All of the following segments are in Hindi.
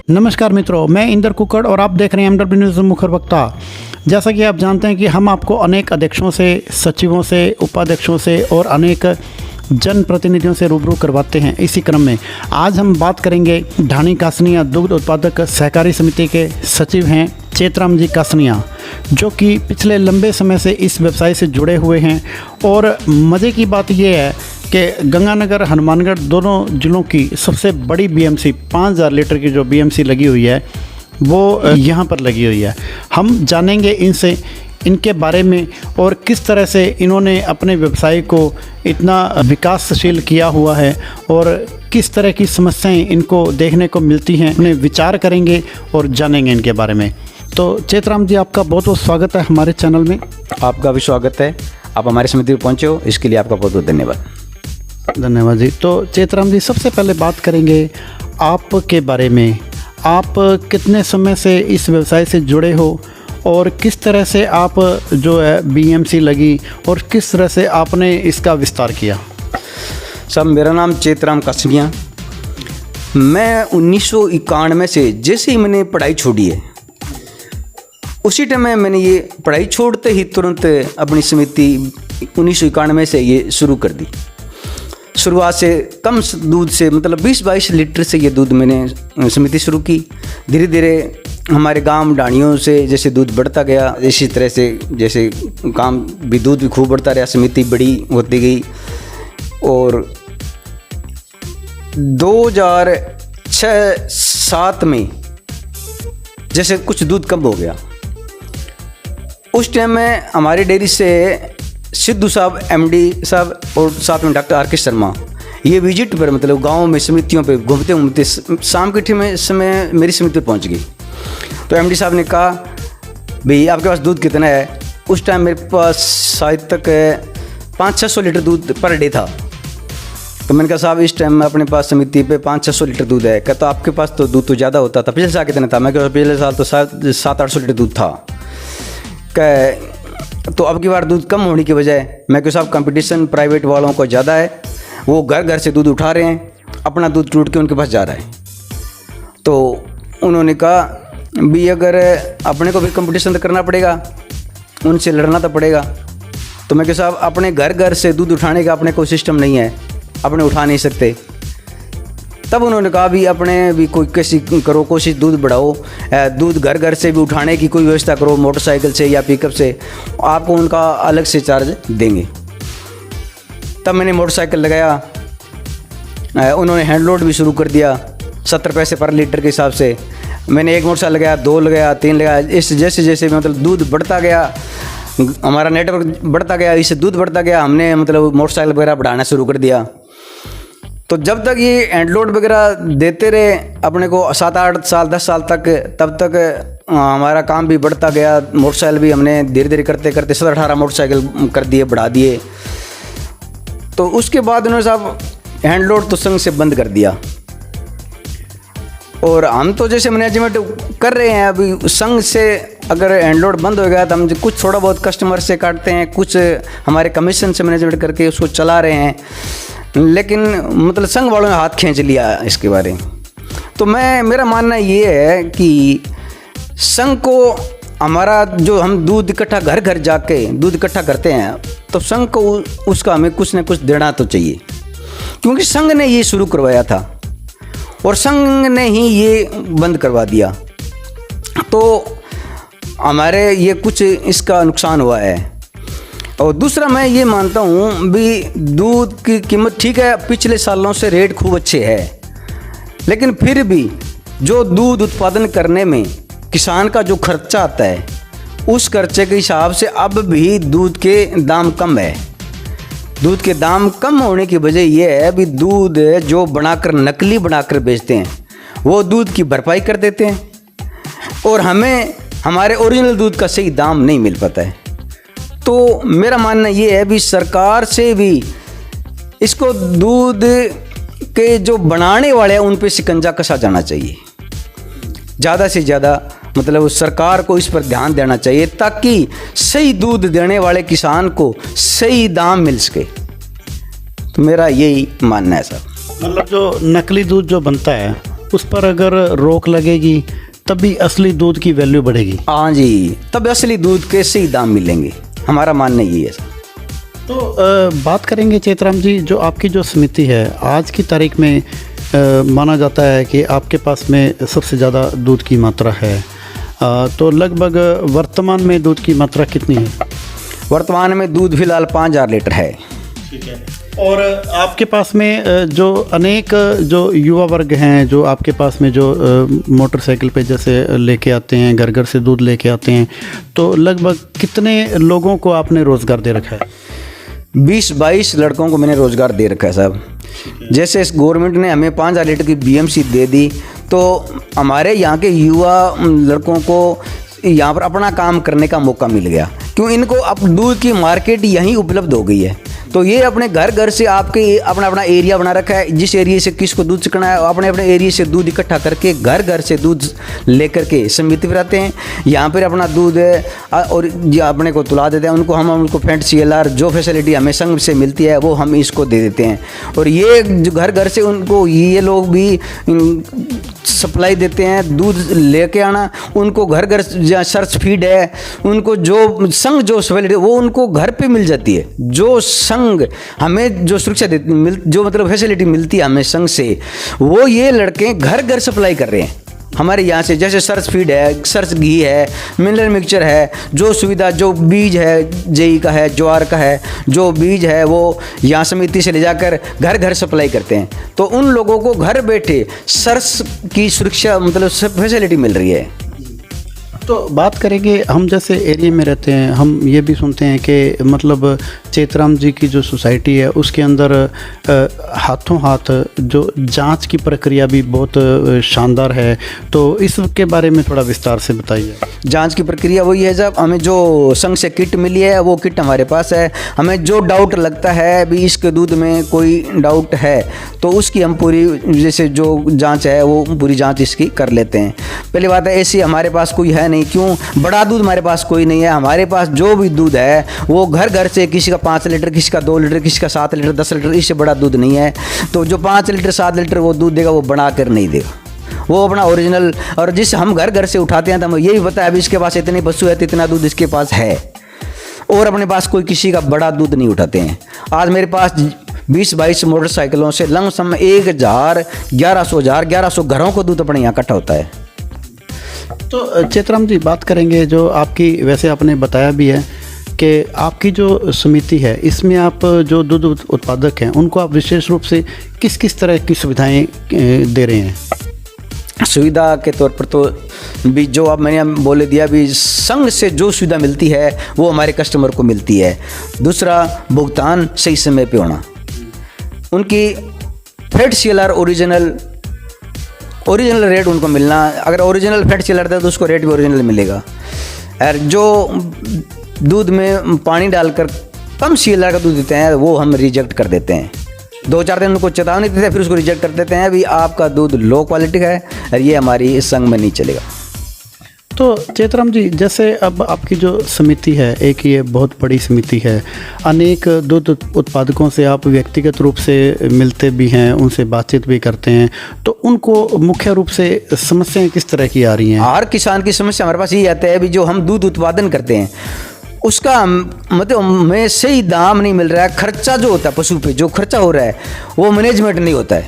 नमस्कार मित्रों, मैं इंदर कुकड़ और आप देख रहे हैं एमडब्ल्यू न्यूज़ मुखर वक्ता। जैसा कि आप जानते हैं कि हम आपको अनेक अध्यक्षों से, सचिवों से, उपाध्यक्षों से और अनेक जनप्रतिनिधियों से रूबरू करवाते हैं। इसी क्रम में आज हम बात करेंगे ढाणी कासनिया दुग्ध उत्पादक सहकारी समिति के सचिव हैं चेतराम जी कासनिया, जो कि पिछले लंबे समय से इस व्यवसाय से जुड़े हुए हैं। और मज़े की बात यह है कि गंगानगर, हनुमानगढ़ दोनों ज़िलों की सबसे बड़ी बीएमसी 5000 लीटर की जो बीएमसी लगी हुई है वो यहाँ पर लगी हुई है। हम जानेंगे इनसे इनके बारे में और किस तरह से इन्होंने अपने व्यवसाय को इतना विकासशील किया हुआ है और किस तरह की समस्याएं इनको देखने को मिलती हैं। उन्हें विचार करेंगे और जानेंगे इनके बारे में। तो चेतराम जी, आपका बहुत बहुत स्वागत है हमारे चैनल में। आपका भी स्वागत है। आप हमारे समिति में पहुँचे हो, इसके लिए आपका बहुत बहुत धन्यवाद। धन्यवाद जी। तो चेतराम जी, सबसे पहले बात करेंगे आपके बारे में। आप कितने समय से इस व्यवसाय से जुड़े हो और किस तरह से आप जो है बीएमसी लगी और किस तरह से आपने इसका विस्तार किया? सब, मेरा नाम चेतराम कासनिया। मैं 1991 से जैसे ही मैंने पढ़ाई छोड़ी है, उसी टाइम में मैंने ये पढ़ाई छोड़ते ही तुरंत अपनी समिति 1991 से ये शुरू कर दी। शुरुआत से कम दूध से, मतलब 20-22 लीटर से ये दूध मैंने समिति शुरू की। धीरे धीरे हमारे गांव ढाणियों से जैसे दूध बढ़ता गया, इसी तरह से जैसे काम भी दूध भी खूब बढ़ता रहा, समिति बड़ी होती गई। और 2006-07 में जैसे कुछ दूध कम हो गया, उस टाइम में हमारी डेयरी से सिद्धू साहब, एमडी साहब और साथ में डॉक्टर आर के शर्मा ये विजिट पर, मतलब गांव में समितियों पे घूमते घूमते शाम के समय मेरी समिति पर पहुंच गई। तो एमडी साहब ने कहा, भाई आपके पास दूध कितना है? उस टाइम मेरे पास शायद तक 500-600 लीटर दूध पर डे था। तो मैंने कहा, साहब इस टाइम में अपने पास समिति पे 500-600 लीटर दूध है। कहता, आपके पास तो दूध तो ज़्यादा होता था। पिछले साल कितना था? मैं कहा, पिछले साल तो शायद 700-800 लीटर दूध था। कह, तो अब की बार दूध कम होने की वजह, मैं कहा साहब कंपटीशन प्राइवेट वालों को ज़्यादा है, वो घर घर से दूध उठा रहे हैं, अपना दूध टूट के उनके पास जा रहा है। तो उन्होंने कहा, भी अगर अपने को भी कंपटीशन तो करना पड़ेगा, उनसे लड़ना तो पड़ेगा। तो मैं कहा साहब अपने घर घर से दूध उठाने का अपने कोई सिस्टम नहीं है, अपने उठा नहीं सकते। तब उन्होंने कहा, भी अपने भी कोई कैसी करो, कोशिश दूध बढ़ाओ, दूध घर घर से भी उठाने की कोई व्यवस्था करो, मोटरसाइकिल से या पिकअप से, आपको उनका अलग से चार्ज देंगे। तब मैंने मोटरसाइकिल लगाया, उन्होंने हैंड लोड भी शुरू कर दिया 70 पैसे पर लीटर के हिसाब से। मैंने एक मोटरसाइकिल लगाया, 2 लगाया, 3 लगाया। इस जैसे जैसे मतलब दूध बढ़ता गया, हमारा नेटवर्क बढ़ता गया, इससे दूध बढ़ता गया, हमने मतलब मोटरसाइकिल वगैरह बढ़ाना शुरू कर दिया। तो जब तक ये हैंड लोड वगैरह देते रहे अपने को 7-8 साल 10 साल तक, तब तक हमारा काम भी बढ़ता गया। मोटरसाइकिल भी हमने धीरे धीरे करते करते 17-18 मोटरसाइकिल कर दिए, बढ़ा दिए। तो उसके बाद उन्होंने साहब हैंड लोड तो संघ से बंद कर दिया। और हम तो जैसे मैनेजमेंट कर रहे हैं, अभी संघ से अगर हैंड लोड बंद हो गया तो हम कुछ थोड़ा बहुत कस्टमर से काटते हैं, कुछ हमारे कमीशन से मैनेजमेंट करके उसको चला रहे हैं। लेकिन मतलब संघ वालों ने हाथ खींच लिया इसके बारे में। तो मेरा मानना ये है कि संघ को हमारा जो हम दूध इकट्ठा घर घर जाके दूध इकट्ठा करते हैं, तो संघ को उसका हमें कुछ न कुछ देना तो चाहिए, क्योंकि संघ ने ये शुरू करवाया था और संघ ने ही ये बंद करवा दिया। तो हमारे ये कुछ इसका नुकसान हुआ है। और दूसरा मैं ये मानता हूँ भी दूध की कीमत ठीक है, पिछले सालों से रेट खूब अच्छे है, लेकिन फिर भी जो दूध उत्पादन करने में किसान का जो खर्चा आता है, उस खर्चे के हिसाब से अब भी दूध के दाम कम है। दूध के दाम कम होने की वजह यह है भी दूध जो बनाकर नकली बनाकर बेचते हैं, वो दूध की भरपाई कर देते हैं और हमें हमारे ओरिजिनल दूध का सही दाम नहीं मिल पाता है। तो मेरा मानना ये है भी सरकार से भी इसको दूध के जो बनाने वाले हैं उन पे शिकंजा कसा जाना चाहिए। ज़्यादा से ज़्यादा मतलब सरकार को इस पर ध्यान देना चाहिए, ताकि सही दूध देने वाले किसान को सही दाम मिल सके। तो मेरा यही मानना है सर। मतलब जो नकली दूध जो बनता है उस पर अगर रोक लगेगी तभी असली दूध की वैल्यू बढ़ेगी। हाँ जी, तब असली दूध के सही दाम मिलेंगे, हमारा मानना यही है। तो बात करेंगे चेतराम जी, जो आपकी जो समिति है आज की तारीख में माना जाता है कि आपके पास में सबसे ज़्यादा दूध की मात्रा है, तो लगभग वर्तमान में दूध की मात्रा कितनी है? वर्तमान में दूध फिलहाल 5000 लीटर है। ठीक है। और आपके पास में जो अनेक जो युवा वर्ग हैं, जो आपके पास में जो मोटरसाइकिल पे जैसे लेके आते हैं, घर घर से दूध लेके आते हैं, तो लगभग कितने लोगों को आपने रोज़गार दे रखा है? 20-22 लड़कों को मैंने रोज़गार दे रखा है साहब। जैसे इस गवर्नमेंट ने हमें 5000 लीटर की बीएमसी दे दी, तो हमारे यहाँ के युवा लड़कों को यहाँ पर अपना काम करने का मौका मिल गया, क्यों इनको अब दूध की मार्केट यहीं उपलब्ध हो गई है। तो ये अपने घर घर से आपके अपना अपना एरिया बना रखा है, जिस एरिया से किसको दूध चिकना है अपने अपने एरिया से दूध इकट्ठा करके घर घर से दूध लेकर के समिति पर आते हैं, यहाँ पर अपना दूध और अपने को तुला देते हैं। हम उनको फेंट CLR जो फैसिलिटी हमें संघ से मिलती है वो हम इसको दे देते हैं, और ये जो घर घर से उनको ये लोग भी सप्लाई देते हैं दूध लेके आना। उनको घर घर जहाँ सर्च फीड है, उनको जो संघ जो फैसिलिटी वो उनको घर पे मिल जाती है। जो संघ हमें जो सुरक्षा देती जो मतलब फैसिलिटी मिलती है हमें संघ से, वो ये लड़के घर घर सप्लाई कर रहे हैं हमारे यहाँ से। जैसे सर्च फीड है, सर्च घी है, मिनरल मिक्सचर है, जो सुविधा जो बीज है जेई का है, ज्वार का है, जो बीज है वो यहाँ समिति से ले जाकर घर घर सप्लाई करते हैं। तो उन लोगों को घर बैठे सर्च की सुरक्षा मतलब सब फैसिलिटी मिल रही है। तो बात करेंगे, हम जैसे एरिया में रहते हैं, हम ये भी सुनते हैं कि मतलब चेतराम जी की जो सोसाइटी है उसके अंदर हाथों हाथ जो जांच की प्रक्रिया भी बहुत शानदार है, तो इसके बारे में थोड़ा विस्तार से बताइए। जांच की प्रक्रिया वही है जब हमें जो संघ से किट मिली है वो किट हमारे पास है। हमें जो डाउट लगता है भी इसके दूध में कोई डाउट है तो उसकी हम पूरी जैसे जो जांच है वो पूरी जांच इसकी कर लेते हैं। पहली बात है ऐसी हमारे पास कोई है नहीं, क्यों बड़ा दूध हमारे पास कोई नहीं है। हमारे पास जो भी दूध है वो घर घर से किसी का 5 लीटर, किसी का 2 लीटर, किसी का 7 लीटर, 10 लीटर, इससे बड़ा दूध नहीं है। तो जो 5 लीटर 7 लीटर वो दूध देगा वो बना कर नहीं देगा, वो अपना ओरिजिनल। और जिस हम घर घर से उठाते हैं तो हमें यही पता है अभी इसके पास इतनी पशु है तो इतना दूध इसके पास है, और अपने पास कोई किसी का बड़ा दूध नहीं उठाते हैं। आज मेरे पास 20-22 मोटरसाइकिलों से लमसम 1100 घरों को दूध अपने यहाँ इकट्ठा होता है। तो चेतराम जी बात करेंगे, जो आपकी वैसे आपने बताया भी है कि आपकी जो समिति है इसमें आप जो दूध उत्पादक हैं उनको आप विशेष रूप से किस किस तरह की सुविधाएं दे रहे हैं? सुविधा के तौर पर तो भी जो अब मैंने बोले दिया भी संघ से जो सुविधा मिलती है वो हमारे कस्टमर को मिलती है। दूसरा, भुगतान सही समय पे होना, उनकी फैट CLR ओरिजिनल रेट उनको मिलना। अगर ओरिजिनल फैट CLR था तो उसको रेट भी ओरिजिनल मिलेगा। और जो दूध में पानी डालकर कम CLR का दूध देते हैं वो हम रिजेक्ट कर देते हैं। 2-4 दिन उनको चेतावनी देते हैं, फिर उसको रिजेक्ट कर देते हैं भी आपका दूध लो क्वालिटी का है और ये हमारी इस संघ में नहीं चलेगा। तो चेतराम जी जैसे अब आपकी जो समिति है एक ये बहुत बड़ी समिति है, अनेक दूध उत्पादकों से आप व्यक्तिगत रूप से मिलते भी हैं, उनसे बातचीत भी करते हैं, तो उनको मुख्य रूप से समस्याएं किस तरह की आ रही हैं? हर किसान की समस्या हमारे पास यही आता है भी जो हम दूध उत्पादन करते हैं उसका मतलब हमें सही दाम नहीं मिल रहा है। खर्चा जो होता है पशु पे जो खर्चा हो रहा है वो मैनेजमेंट नहीं होता है।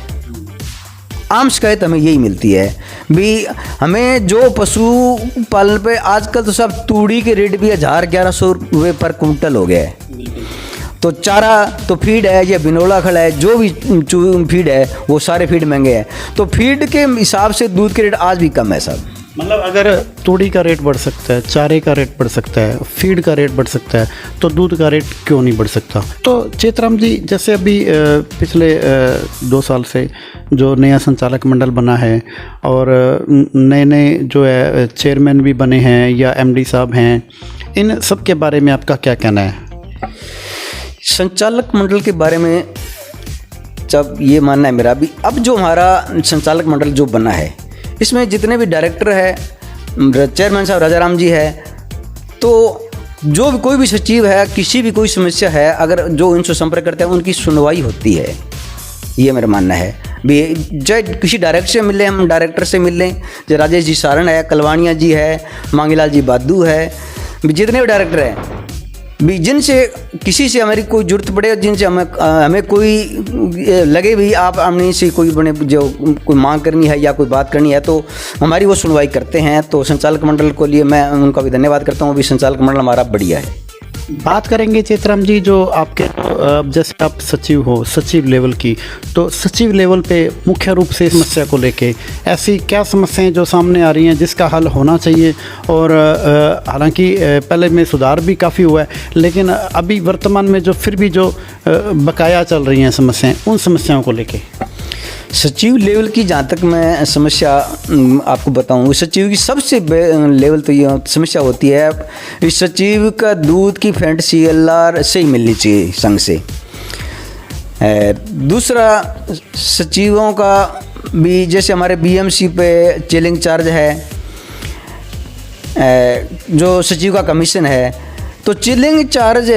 आम शिकायत हमें यही मिलती है भी हमें जो पशु पालन पे आजकल तो सब तूड़ी के रेट भी 1000-1100 रुपये पर कुंटल हो गया है। तो चारा तो फीड है या बिनोला खड़ा है, जो भी फीड है वो सारे फीड महंगे हैं। तो फीड के हिसाब से दूध के रेट आज भी कम है साहब। मतलब अगर तूड़ी का रेट बढ़ सकता है, चारे का रेट बढ़ सकता है, फीड का रेट बढ़ सकता है, तो दूध का रेट क्यों नहीं बढ़ सकता? तो चेतराम जी जैसे अभी पिछले 2 साल से जो नया संचालक मंडल बना है और नए जो है चेयरमैन भी बने हैं या MD साहब हैं, इन सब के बारे में आपका क्या कहना है? संचालक मंडल के बारे में जब ये मानना है मेरा भी, अब जो हमारा संचालक मंडल जो बना है इसमें जितने भी डायरेक्टर है, चेयरमैन साहब राजाराम जी है, तो जो भी कोई भी सचिव है किसी भी कोई समस्या है अगर जो इनसे संपर्क करते हैं उनकी सुनवाई होती है, ये मेरा मानना है। भी चाहे किसी डायरेक्टर से मिल लें, हम डायरेक्टर से मिल लें, जो राजेश जी सारण है, कलवानिया जी है, मांगीलाल जी बादू है, भी जितने भी डायरेक्टर हैं, भी जिनसे किसी से हमारी कोई जरूरत पड़े, जिनसे हमें कोई लगे भी आप हमने से कोई बने जो कोई मांग करनी है या कोई बात करनी है तो हमारी वो सुनवाई करते हैं। तो संचालक मंडल को लिए मैं उनका भी धन्यवाद करता हूँ। भी संचालक मंडल हमारा बढ़िया है। बात करेंगे चेतराम जी, जो आपके जैसे आप सचिव हो, सचिव लेवल की, तो सचिव लेवल पे मुख्य रूप से समस्या को लेके ऐसी क्या समस्याएं जो सामने आ रही हैं जिसका हल होना चाहिए? और हालांकि पहले में सुधार भी काफ़ी हुआ है, लेकिन अभी वर्तमान में जो फिर भी जो बकाया चल रही हैं समस्याएं, उन समस्याओं को लेके सचिव लेवल की जहाँ तक मैं समस्या आपको बताऊँ, सचिव की सबसे लेवल तो ये समस्या होती है, इस सचिव का दूध की फेंट CLR से ही मिलनी चाहिए संघ से। दूसरा, सचिवों का भी जैसे हमारे BMC पे चिलिंग चार्ज है, जो सचिव का कमीशन है, तो चिलिंग चार्ज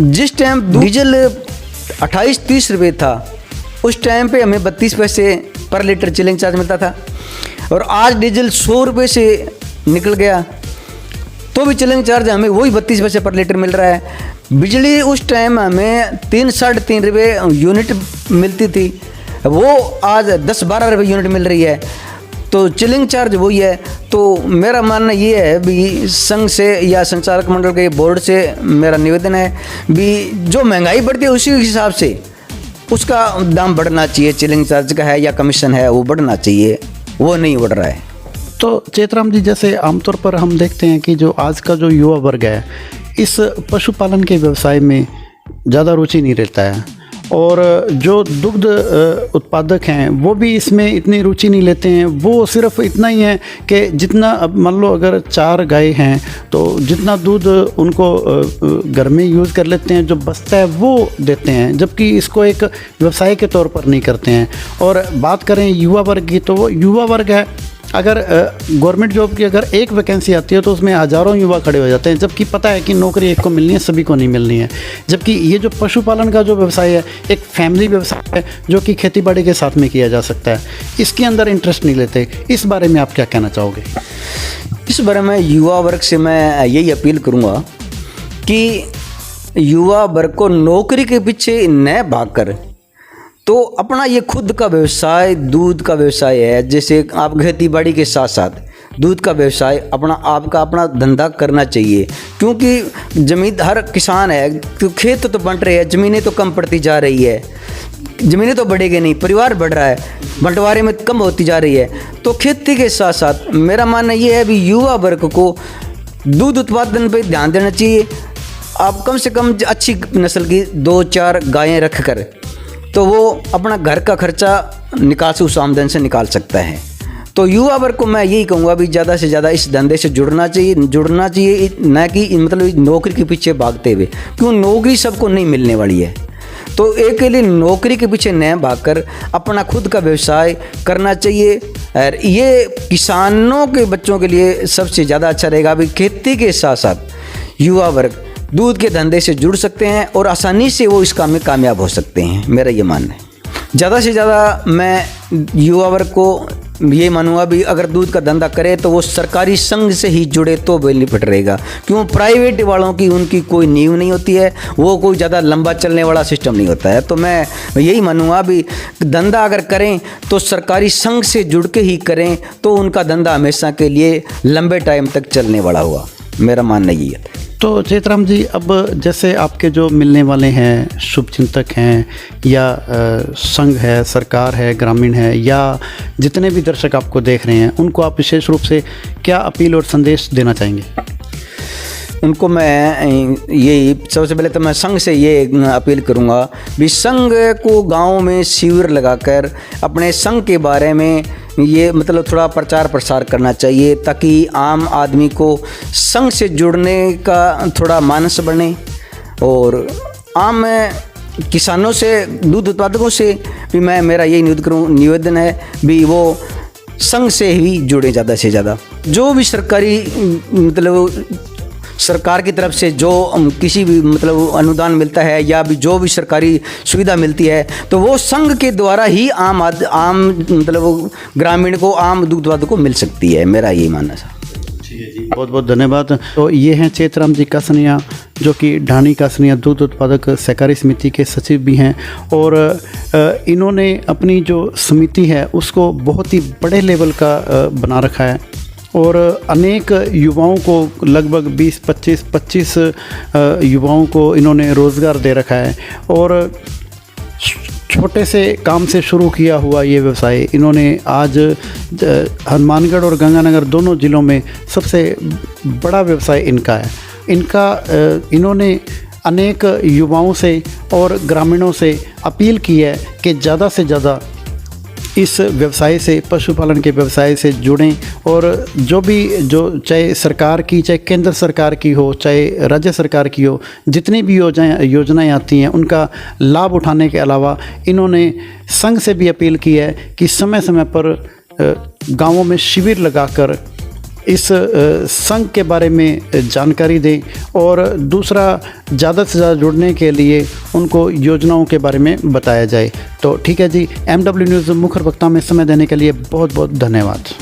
जिस टाइम डीजल 28-30 रुपये था, उस टाइम पे हमें 32 पैसे पर लीटर चिलिंग चार्ज मिलता था, और आज डीजल 100 रुपये से निकल गया तो भी चिलिंग चार्ज हमें वही 32 पैसे पर लीटर मिल रहा है। बिजली उस टाइम हमें 3-3.5 रुपये यूनिट मिलती थी, वो आज 10-12 रुपये यूनिट मिल रही है, तो चिलिंग चार्ज वही है। तो मेरा मानना ये है भी संघ से या संचालक मंडल के बोर्ड से मेरा निवेदन है भी जो महंगाई बढ़ती है उसी हिसाब से उसका दाम बढ़ना चाहिए, चिलिंग चार्ज का है या कमीशन है वो बढ़ना चाहिए, वो नहीं बढ़ रहा है। तो चेतराम जी, जैसे आमतौर पर हम देखते हैं कि जो आज का जो युवा वर्ग है इस पशुपालन के व्यवसाय में ज़्यादा रुचि नहीं रहता है, और जो दुग्ध उत्पादक हैं वो भी इसमें इतनी रुचि नहीं लेते हैं। वो सिर्फ इतना ही है कि जितना, अब मान लो अगर 4 गाय हैं तो जितना दूध उनको घर में यूज़ कर लेते हैं, जो बचता है वो देते हैं, जबकि इसको एक व्यवसाय के तौर पर नहीं करते हैं। और बात करें युवा वर्ग की, तो वो युवा वर्ग है, अगर गवर्नमेंट जॉब की अगर एक वैकेंसी आती है तो उसमें हज़ारों युवा खड़े हो जाते हैं, जबकि पता है कि नौकरी एक को मिलनी है, सभी को नहीं मिलनी है। जबकि ये जो पशुपालन का जो व्यवसाय है एक फैमिली व्यवसाय है जो कि खेतीबाड़ी के साथ में किया जा सकता है, इसके अंदर इंटरेस्ट नहीं लेते। इस बारे में आप क्या कहना चाहोगे? इस बारे में युवा वर्ग से मैं यही अपील करूँगा कि युवा वर्ग को नौकरी के पीछे न भागकर तो अपना ये खुद का व्यवसाय, दूध का व्यवसाय है, जैसे आप खेती बाड़ी के साथ साथ दूध का व्यवसाय आपका अपना धंधा करना चाहिए। क्योंकि जमीन हर किसान है तो खेत तो बंट रहे हैं, ज़मीनें तो कम पड़ती जा रही है, ज़मीनें तो बढ़ेगी नहीं, परिवार बढ़ रहा है, बंटवारे में कम होती जा रही है। तो खेती के साथ साथ मेरा मानना ये है भी युवा वर्ग को दूध उत्पादन पर ध्यान देना चाहिए। आप कम से कम अच्छी नस्ल की 2-4 गायें रख कर तो वो अपना घर का खर्चा निकाल से उस आमदन से निकाल सकता है। तो युवा वर्ग को मैं यही कहूँगा भी ज़्यादा से ज़्यादा इस धंधे से जुड़ना चाहिए, न कि मतलब नौकरी के पीछे भागते हुए, क्यों नौकरी सबको नहीं मिलने वाली है। तो एक के लिए नौकरी के पीछे न भागकर अपना खुद का व्यवसाय करना चाहिए। और ये किसानों के बच्चों के लिए सबसे ज़्यादा अच्छा रहेगा भी खेती के साथ साथ युवा वर्ग दूध के धंधे से जुड़ सकते हैं और आसानी से वो इस काम में कामयाब हो सकते हैं, मेरा ये मानना है। ज़्यादा से ज़्यादा मैं युवा वर्ग को ये मानूंगा भी अगर दूध का धंधा करे तो वो सरकारी संघ से ही जुड़े तो बेनिफिट रहेगा। क्यों प्राइवेट वालों की उनकी कोई नींव नहीं होती है, वो कोई ज़्यादा लंबा चलने वाला सिस्टम नहीं होता है। तो मैं यही मानूंगा भी धंधा अगर करें तो सरकारी संघ से जुड़ के ही करें तो उनका धंधा हमेशा के लिए लंबे टाइम तक चलने वाला हुआ, मेरा मानना यही है। तो चेतराम जी, अब जैसे आपके जो मिलने वाले हैं शुभचिंतक हैं या संघ है, सरकार है, ग्रामीण है, या जितने भी दर्शक आपको देख रहे हैं, उनको आप विशेष रूप से क्या अपील और संदेश देना चाहेंगे? उनको मैं यही सबसे पहले तो मैं संघ से ये अपील करूँगा भी संघ को गांव में शिविर लगाकर अपने संघ के बारे में ये मतलब थोड़ा प्रचार प्रसार करना चाहिए, ताकि आम आदमी को संघ से जुड़ने का थोड़ा मानस बने। और आम किसानों से, दूध उत्पादकों से भी मेरा यही निवेदन है भी वो संघ से ही जुड़े ज़्यादा से ज़्यादा। जो भी सरकारी मतलब सरकार की तरफ से जो किसी भी मतलब अनुदान मिलता है या भी जो भी सरकारी सुविधा मिलती है तो वो संघ के द्वारा ही आम मतलब ग्रामीण को, आम दूध उत्पादक को मिल सकती है, मेरा यही मानना है। बहुत बहुत धन्यवाद। तो ये हैं चेतराम जी कासनिया, जो कि ढाणी कासनिया दूध उत्पादक सहकारी समिति के सचिव भी हैं, और इन्होंने अपनी जो समिति है उसको बहुत ही बड़े लेवल का बना रखा है और अनेक युवाओं को, लगभग 20-25 युवाओं को इन्होंने रोज़गार दे रखा है। और छोटे से काम से शुरू किया हुआ ये व्यवसाय इन्होंने आज हनुमानगढ़ और गंगानगर दोनों ज़िलों में सबसे बड़ा व्यवसाय इनका है। इन्होंने अनेक युवाओं से और ग्रामीणों से अपील की है कि ज़्यादा से ज़्यादा इस व्यवसाय से, पशुपालन के व्यवसाय से जुड़ें, और जो चाहे सरकार की, चाहे केंद्र सरकार की हो, चाहे राज्य सरकार की हो, जितनी भी योजनाएं आती हैं उनका लाभ उठाने के अलावा इन्होंने संघ से भी अपील की है कि समय समय पर गांवों में शिविर लगाकर इस संघ के बारे में जानकारी दें, और दूसरा ज़्यादा से ज़्यादा जुड़ने के लिए उनको योजनाओं के बारे में बताया जाए। तो ठीक है जी, MW न्यूज़ मुखर वक्ता में समय देने के लिए बहुत बहुत धन्यवाद।